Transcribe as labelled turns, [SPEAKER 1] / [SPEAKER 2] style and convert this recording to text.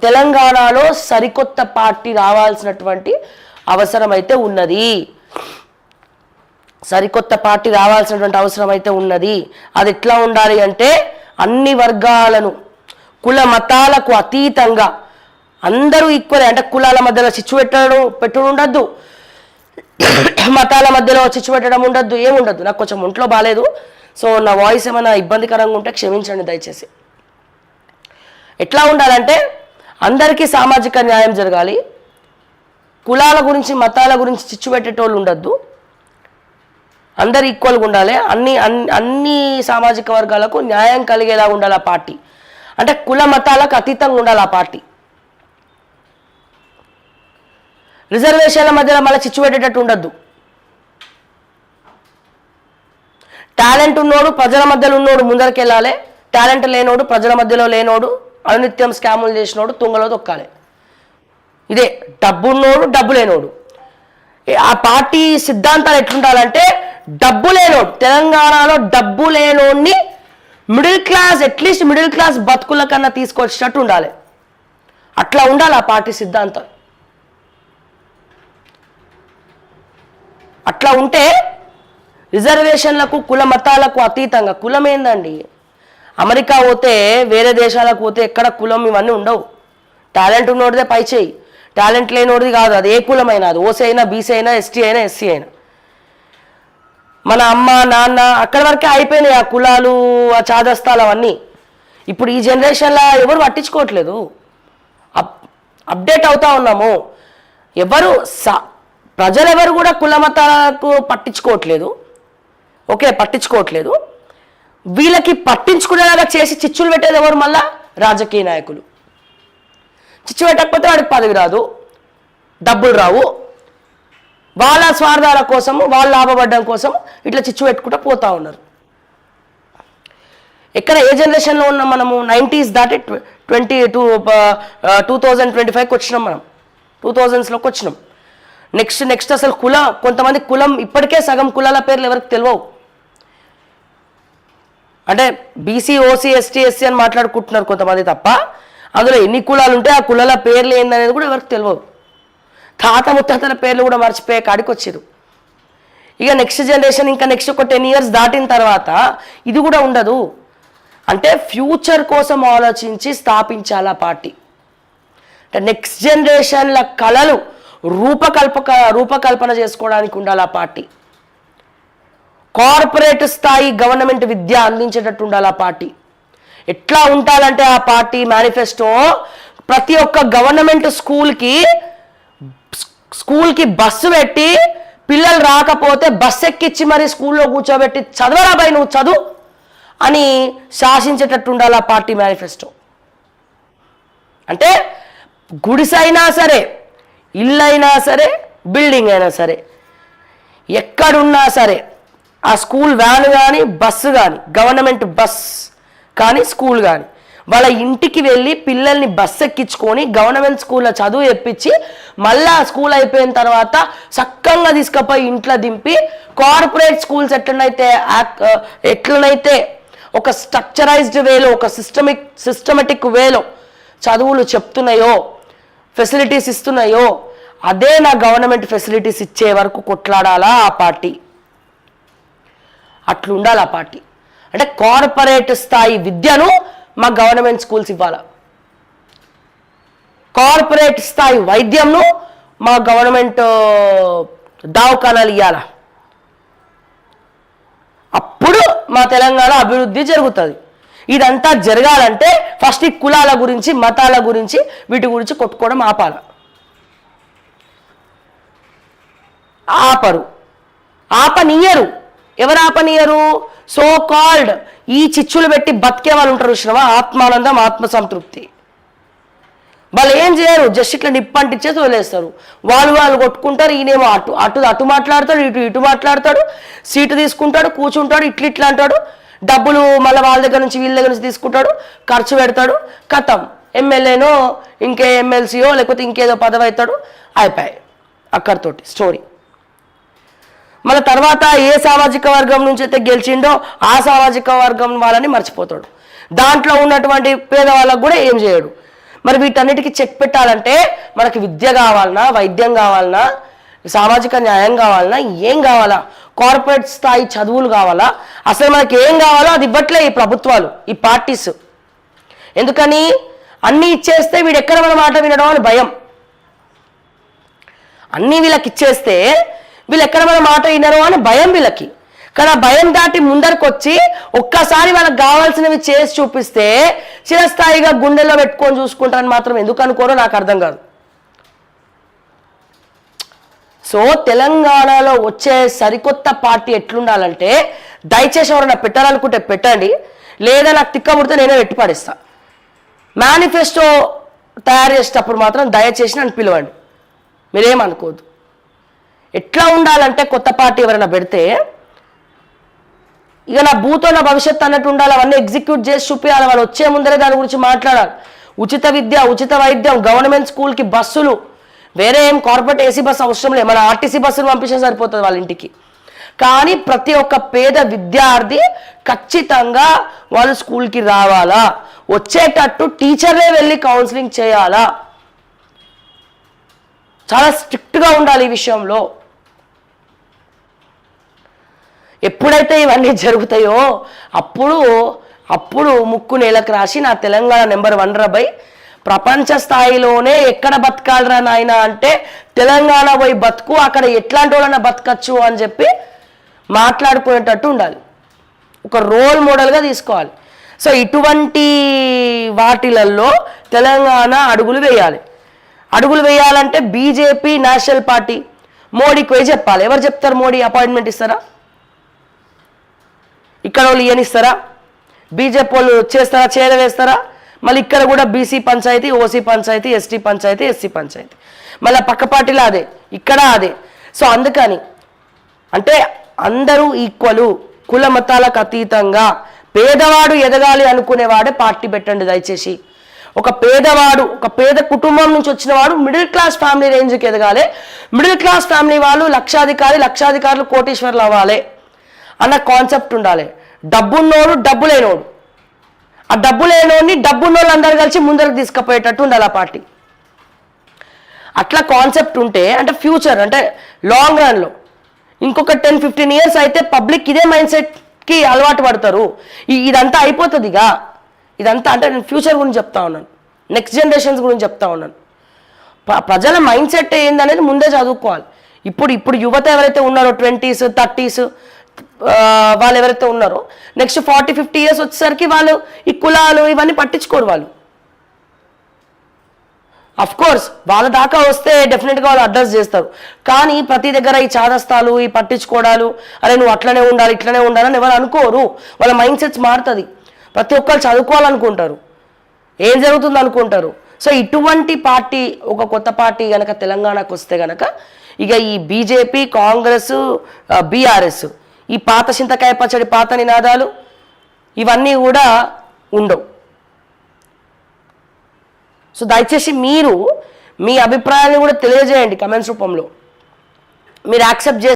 [SPEAKER 1] తెలంగాణలో సరికొత్త పార్టీ రావాల్సినటువంటి అవసరం అయితే ఉన్నది. సరికొత్త పార్టీ రావాల్సినటువంటి అవసరం అయితే ఉన్నది. అది ఎట్లా ఉండాలి అంటే అన్ని వర్గాలను కుల మతాలకు అతీతంగా అందరూ ఈక్వల్, అంటే కులాల మధ్యలో చిచ్చు పెట్టుడు ఉండద్దు, మతాల మధ్యలో చిచ్చు పెట్టడం ఉండద్దు, ఏముండద్దు. నాకు కొంచెం ఒంట్లో బాగాలేదు, సో నా వాయిస్ ఏమైనా ఇబ్బందికరంగా ఉంటే క్షమించండి దయచేసి. ఎట్లా ఉండాలంటే అందరికీ సామాజిక న్యాయం జరగాలి, కులాల గురించి మతాల గురించి చిచ్చు పెట్టేటోళ్ళు ఉండద్దు, అందరు ఈక్వల్గా ఉండాలి, అన్ని సామాజిక వర్గాలకు న్యాయం కలిగేలా ఉండాలి ఆ పార్టీ. అంటే కుల మతాలకు అతీతంగా ఉండాలి ఆ పార్టీ. రిజర్వేషన్ల మధ్యలో మళ్ళీ చిచ్చు పెట్టేటట్టు ఉండద్దు. టాలెంట్ ఉన్నోడు ప్రజల మధ్యలో ఉన్నోడు ముందరికి వెళ్ళాలి, టాలెంట్ లేనోడు ప్రజల మధ్యలో లేనోడు అనునిత్యం స్కాములు చేసినోడు తుంగలో తొక్కాలి. ఇదే డబ్బు ఉన్నోడు డబ్బు లేనోడు. ఆ పార్టీ సిద్ధాంతాలు ఎట్లుండాలంటే డబ్బు లేనోడు, తెలంగాణలో డబ్బు లేనోడిని middle class, at least middle class బతుకుల కన్నా తీసుకొచ్చినట్టు ఉండాలి. అట్లా ఉండాలి ఆ పార్టీ సిద్ధాంతం. అట్లా ఉంటే రిజర్వేషన్లకు కుల మతాలకు అతీతంగా, కులం ఏందండి, అమెరికా పోతే వేరే దేశాలకు పోతే ఎక్కడ కులం ఇవన్నీ ఉండవు. టాలెంట్ ఉన్నోడిదే పై చేయి, టాలెంట్ లేనోడిది కాదు. అది ఏ కులమైనా, అది ఓసీ అయినా బీసీ అయినా ఎస్టీ అయినా ఎస్సీ అయినా. మన అమ్మ నాన్న అక్కడి వరకే అయిపోయినాయి ఆ కులాలు, ఆ చాదస్తాలు అవన్నీ. ఇప్పుడు ఈ జనరేషన్లో ఎవరు పట్టించుకోవట్లేదు, అప్డేట్ అవుతా ఉన్నాము. ప్రజలెవరు కూడా కుల మతాలకు పట్టించుకోవట్లేదు. ఓకే, పట్టించుకోవట్లేదు. వీళ్ళకి పట్టించుకునేలాగా చేసి చిచ్చులు పెట్టేది ఎవరు? మళ్ళా రాజకీయ నాయకులు. చిచ్చు పెట్టకపోతే వాడికి పదవి రాదు, డబ్బులు రావు, వాళ్ళ స్వార్థాల కోసము, వాళ్ళ లాభపడడం కోసం ఇట్లా చిచ్చు పెట్టుకుంటూ పోతా ఉన్నారు. ఎక్కడ ఏ జనరేషన్లో ఉన్నాం మనము? 90s దాటి 2025కి వచ్చినాం, మనం 2000స్లోకి వచ్చినాం. నెక్స్ట్ అసలు కొంతమంది కులం ఇప్పటికే సగం కులాల పేర్లు ఎవరికి తెలియవు. అంటే బీసీ ఓసీ ఎస్టీ ఎస్సీ అని మాట్లాడుకుంటున్నారు కొంతమంది తప్ప, అందులో ఎన్ని కులాలు ఉంటే ఆ కులాల పేర్లు ఏందనేది కూడా ఎవరికి తెలియదు. తాత ముత్తాతల పేర్లు కూడా మర్చిపోయే కాడికి వచ్చారు. ఇక నెక్స్ట్ జనరేషన్, ఇంకా నెక్స్ట్ ఒక 10 years దాటిన తర్వాత ఇది కూడా ఉండదు. అంటే ఫ్యూచర్ కోసం ఆలోచించి స్థాపించాలి ఆ పార్టీ. అంటే నెక్స్ట్ జనరేషన్ల కళలు రూపకల్పన చేసుకోవడానికి ఉండాలి ఆ పార్టీ. కార్పొరేట్ స్థాయి గవర్నమెంట్ విద్య అందించేటట్టు ఉండాలి ఆ పార్టీ. ఎట్లా ఉండాలంటే ఆ పార్టీ మేనిఫెస్టో ప్రతి ఒక్క గవర్నమెంట్ స్కూల్కి బస్సు పెట్టి, పిల్లలు రాకపోతే బస్సు ఎక్కించి మరి స్కూల్లో కూర్చోబెట్టి చదవరా బాయ్ నువ్వు చదువు అని శాసించేటట్టు ఉండాలి ఆ పార్టీ మేనిఫెస్టో. అంటే గుడిసైనా సరే, ఇల్లు అయినా సరే, బిల్డింగ్ అయినా సరే, ఎక్కడున్నా సరే ఆ స్కూల్ వ్యాన్ కానీ బస్సు కానీ, గవర్నమెంట్ బస్ కానీ స్కూల్ కానీ, వాళ్ళ ఇంటికి వెళ్ళి పిల్లల్ని బస్సు ఎక్కించుకొని గవర్నమెంట్ స్కూల్లో చదువు చెప్పించి మళ్ళా స్కూల్ అయిపోయిన తర్వాత చక్కగా తీసుకుపోయి ఇంట్లో దింపి, కార్పొరేట్ స్కూల్స్ ఎట్లనైతే ఒక స్ట్రక్చరైజ్డ్ వేలో, ఒక సిస్టమేటిక్ వేలో చదువులు చెప్తున్నాయో, ఫెసిలిటీస్ ఇస్తున్నాయో, అదే నా గవర్నమెంట్ ఫెసిలిటీస్ ఇచ్చే వరకు కొట్లాడాలా ఆ పార్టీ. అట్లుండాలి ఆ పార్టీ. అంటే కార్పొరేట్ స్థాయి విద్యను మా గవర్నమెంట్ స్కూల్స్ ఇవ్వాలి, కార్పొరేట్ స్థాయి వైద్యంను మా గవర్నమెంట్ దవాఖానాలు ఇవ్వాలి. అప్పుడు మా తెలంగాణ అభివృద్ధి జరుగుతుంది. ఇదంతా జరగాలంటే ఫస్ట్ ఈ కులాల గురించి, మతాల గురించి, వీటి గురించి కొట్టుకోవడం ఆపనీయరు. ఎవరు ఆపనీయరు? సో కాల్డ్ ఈ చిచ్చులు పెట్టి బతికే వాళ్ళు ఉంటారు చూసినావా, ఆత్మానందం, ఆత్మసంతృప్తి. వాళ్ళు ఏం చేయరు, జస్ట్ ఇట్లా నిప్పంటిచ్చేసి వదిలేస్తారు. వాళ్ళు కొట్టుకుంటారు. ఈయనేమో అటు మాట్లాడతాడు, ఇటు మాట్లాడతాడు, సీటు తీసుకుంటాడు, కూర్చుంటాడు, ఇట్లా అంటాడు, డబ్బులు మళ్ళీ వాళ్ళ దగ్గర నుంచి వీళ్ళ దగ్గర నుంచి తీసుకుంటాడు, ఖర్చు పెడతాడు, కథం ఎమ్మెల్యేనో ఇంకే ఎమ్మెల్సీయో లేకపోతే ఇంకేదో పదవి అవుతాడు, అయిపోయాయి అక్కడితోటి స్టోరీ. మన తర్వాత ఏ సామాజిక వర్గం నుంచి అయితే గెలిచిండో ఆ సామాజిక వర్గం వాళ్ళని మర్చిపోతాడు. దాంట్లో ఉన్నటువంటి పేదవాళ్ళకు కూడా ఏం చేయడు. మరి వీటన్నిటికీ చెక్ పెట్టాలంటే మనకి విద్య కావాలన్నా, వైద్యం కావాలన్నా, సామాజిక న్యాయం కావాలన్నా, ఏం కావాలా? కార్పొరేట్ స్థాయి చదువులు కావాలా? అసలు మనకి ఏం కావాలో అది ఇవ్వట్లే ఈ ప్రభుత్వాలు, ఈ పార్టీస్. ఎందుకని? అన్నీ ఇచ్చేస్తే వీడు ఎక్కడ మన మాట వినడం అని భయం. అన్నీ వీళ్ళకి ఇచ్చేస్తే వీళ్ళు ఎక్కడ మన మాట వినరు అని భయం వీళ్ళకి. కానీ ఆ భయం దాటి ముందరికి వచ్చి ఒక్కసారి వాళ్ళకి కావాల్సినవి చేసి చూపిస్తే చిరస్థాయిగా గుండెల్లో పెట్టుకొని చూసుకుంటారని మాత్రం ఎందుకు అనుకోరో నాకు అర్థం కాదు. సో తెలంగాణలో వచ్చే సరికొత్త పార్టీ ఎట్లుండాలంటే, దయచేసి ఎవరైనా పెట్టాలనుకుంటే పెట్టండి, లేదా నాకు తిక్కబుడితే నేనే పెట్టి పడేస్తా. మేనిఫెస్టో తయారు చేసేటప్పుడు మాత్రం దయచేసి నన్ను పిలవండి, మీరేమనుకోదు. ఎట్లా ఉండాలంటే కొత్త పార్టీ ఎవరైనా పెడితే ఇక నా భూతో నా భవిష్యత్తు అన్నట్టు ఉండాలి. అవన్నీ ఎగ్జిక్యూట్ చేసి చూపించాలి. వాళ్ళు వచ్చే ముందరే దాని గురించి మాట్లాడాలి. ఉచిత విద్య, ఉచిత వైద్యం, గవర్నమెంట్ స్కూల్కి బస్సులు, వేరే ఏం కార్పొరేట్ ఏసీ బస్సు అవసరం లేదు. మన ఆర్టీసీ బస్సులు పంపించే సరిపోతుంది వాళ్ళ ఇంటికి. కానీ ప్రతి ఒక్క పేద విద్యార్థి ఖచ్చితంగా వాళ్ళు స్కూల్కి రావాలా, వచ్చేటట్టు టీచర్లే వెళ్ళి కౌన్సిలింగ్ చేయాలా. చాలా స్ట్రిక్ట్గా ఉండాలి ఈ విషయంలో. ఎప్పుడైతే ఇవన్నీ జరుగుతాయో అప్పుడు ముక్కు నేలకు రాసి నా తెలంగాణ నెంబర్ 1 రాబాయ్, ప్రపంచ స్థాయిలోనే ఎక్కడ బతకాలరా నాయన అంటే తెలంగాణ పోయి బతుకు, అక్కడ ఎట్లాంటి వాళ్ళన్నా బతకచ్చు అని చెప్పి మాట్లాడుకునేటట్టు ఉండాలి. ఒక రోల్ మోడల్గా తీసుకోవాలి. సో ఇటువంటి వాటిలలో తెలంగాణ అడుగులు వేయాలి. అడుగులు వేయాలంటే బీజేపీ నేషనల్ పార్టీ మోడీకి పోయి చెప్పాలి. ఎవరు చెప్తారు? మోడీ అపాయింట్మెంట్ ఇస్తారా? ఇక్కడ వాళ్ళు ఇయ్యనిస్తారా? బీజేపీ వాళ్ళు చేస్తారా? చేరవేస్తారా? మళ్ళీ ఇక్కడ కూడా BC panchayat, OC panchayat, ST panchayat, SC panchayat, మళ్ళీ పక్క పార్టీలో అదే, ఇక్కడ అదే. సో అందుకని అంటే అందరూ ఈక్వలు, కుల మతాలకు అతీతంగా పేదవాడు ఎదగాలి అనుకునేవాడే పార్టీ పెట్టండి దయచేసి. ఒక పేదవాడు, ఒక పేద కుటుంబం నుంచి వచ్చిన వాడు మిడిల్ క్లాస్ ఫ్యామిలీ రేంజ్కి ఎదగాలి. మిడిల్ క్లాస్ ఫ్యామిలీ వాళ్ళు లక్షాధికారులు కోటీశ్వర్లు అవ్వాలి అన్న కాన్సెప్ట్ ఉండాలి. డబ్బున్నోడు, డబ్బు లేనోడు, ఆ డబ్బు లేనోడిని డబ్బున్నోళ్ళు అందరూ కలిసి ముందరకు తీసుకుపోయేటట్టు ఉండాలి ఆ పార్టీ. అట్లా కాన్సెప్ట్ ఉంటే అంటే ఫ్యూచర్ అంటే లాంగ్ రన్లో ఇంకొక 10-15 ఇయర్స్ అయితే పబ్లిక్ ఇదే మైండ్ సెట్కి అలవాటు పడతారు. ఇదంతా అయిపోతుందిగా. ఇదంతా అంటే నేను ఫ్యూచర్ గురించి చెప్తా ఉన్నాను, నెక్స్ట్ జనరేషన్స్ గురించి చెప్తా ఉన్నాను. ప్రజల మైండ్ సెట్ ఏందనేది ముందే చదువుకోవాలి. ఇప్పుడు యువత ఎవరైతే ఉన్నారో 20s 30s వాళ్ళు ఎవరైతే ఉన్నారో నెక్స్ట్ 40-50 ఇయర్స్ వచ్చేసరికి వాళ్ళు ఈ కులాలు ఇవన్నీ పట్టించుకోరు. వాళ్ళు అఫ్ కోర్స్ వాళ్ళ దాకా వస్తే డెఫినెట్గా వాళ్ళు అడ్రస్ చేస్తారు. కానీ ప్రతి దగ్గర ఈ చాదస్తాలు, ఈ పట్టించుకోవడాలు, అరే నువ్వు అట్లనే ఉండాలి ఇట్లనే ఉండాలని ఎవరు అనుకోరు. వాళ్ళ మైండ్ సెట్స్ మారుతుంది. ప్రతి ఒక్కరు చదువుకోవాలనుకుంటారు, ఏం జరుగుతుంది అనుకుంటారు. సో ఇటువంటి పార్టీ, ఒక కొత్త పార్టీ కనుక తెలంగాణకు వస్తే కనుక ఇక ఈ బీజేపీ, కాంగ్రెస్, బీఆర్ఎస్, ఈ పాత చింతకాయ పచ్చడి, పాత నినాదాలు ఇవన్నీ కూడా ఉండవు. సో దయచేసి మీరు మీ అభిప్రాయాన్ని కూడా తెలియజేయండి కమెంట్స్ రూపంలో. మీరు యాక్సెప్ట్